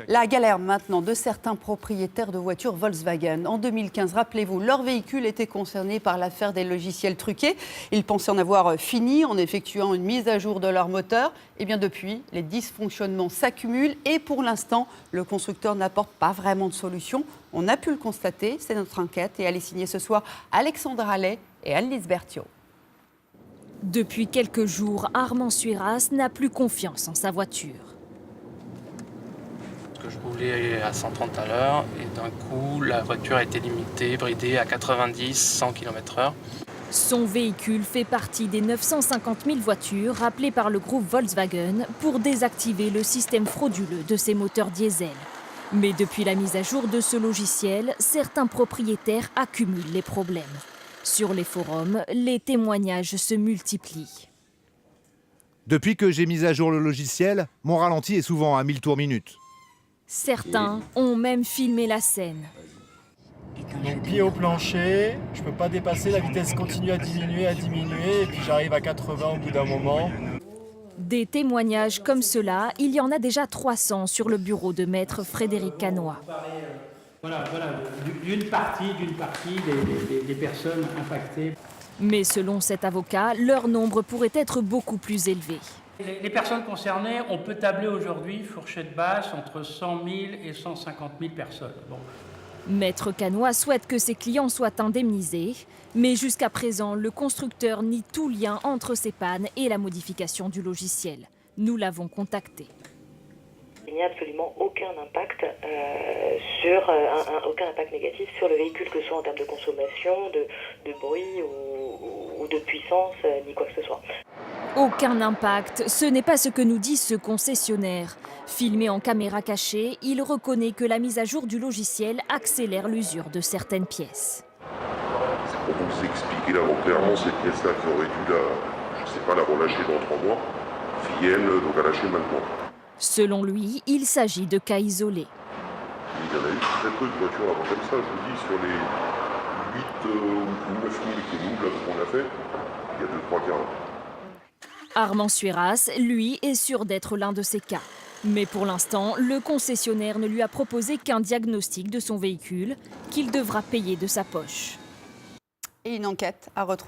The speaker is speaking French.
La galère maintenant de certains propriétaires de voitures Volkswagen. En 2015, rappelez-vous, leur véhicule était concerné par l'affaire des logiciels truqués. Ils pensaient en avoir fini en effectuant une mise à jour de leur moteur. Et bien depuis, les dysfonctionnements s'accumulent et pour l'instant, le constructeur n'apporte pas vraiment de solution. On a pu le constater, c'est notre enquête et elle est signée ce soir Alexandra Allais et Alice Berthiaud. Depuis quelques jours, Armand Suiras n'a plus confiance en sa voiture. Je roulais à 130 à l'heure et d'un coup, la voiture a été limitée, bridée à 90-100 km/h. Son véhicule fait partie des 950 000 voitures rappelées par le groupe Volkswagen pour désactiver le système frauduleux de ses moteurs diesel. Mais depuis la mise à jour de ce logiciel, certains propriétaires accumulent les problèmes. Sur les forums, les témoignages se multiplient. Depuis que j'ai mis à jour le logiciel, mon ralenti est souvent à 1000 tours minute. Certains ont même filmé la scène. Donc pied au plancher, je peux pas dépasser, la vitesse continue à diminuer, et puis j'arrive à 80 au bout d'un moment. Des témoignages comme cela, il y en a déjà 300 sur le bureau de maître Frédéric Canois. Voilà, d'une partie des personnes impactées. Mais selon cet avocat, leur nombre pourrait être beaucoup plus élevé. Les personnes concernées, on peut tabler aujourd'hui, fourchette basse, entre 100 000 et 150 000 personnes. Bon. Maître Canois souhaite que ses clients soient indemnisés, mais jusqu'à présent, le constructeur nie tout lien entre ces pannes et la modification du logiciel. Nous l'avons contacté. Il n'y a absolument aucun impact aucun impact négatif sur le véhicule, que ce soit en termes de consommation, de bruit ou de puissance, ni quoi que ce soit. Aucun impact, ce n'est pas ce que nous dit ce concessionnaire. Filmé en caméra cachée, il reconnaît que la mise à jour du logiciel accélère l'usure de certaines pièces. C'est pour vous expliquer là, clairement, cette pièce-là qui aurait dû la relâcher dans 3 mois, viennent donc à lâcher maintenant. Selon lui, il s'agit de cas isolés. Il y en a eu très peu de voitures avant comme ça, je vous dis, sur les 8 ou 9 000 que nous, là, qu'on a fait, il y a 2-3 cas. Armand Suiras, lui, est sûr d'être l'un de ces cas. Mais pour l'instant, le concessionnaire ne lui a proposé qu'un diagnostic de son véhicule qu'il devra payer de sa poche. Et une enquête à retrouver.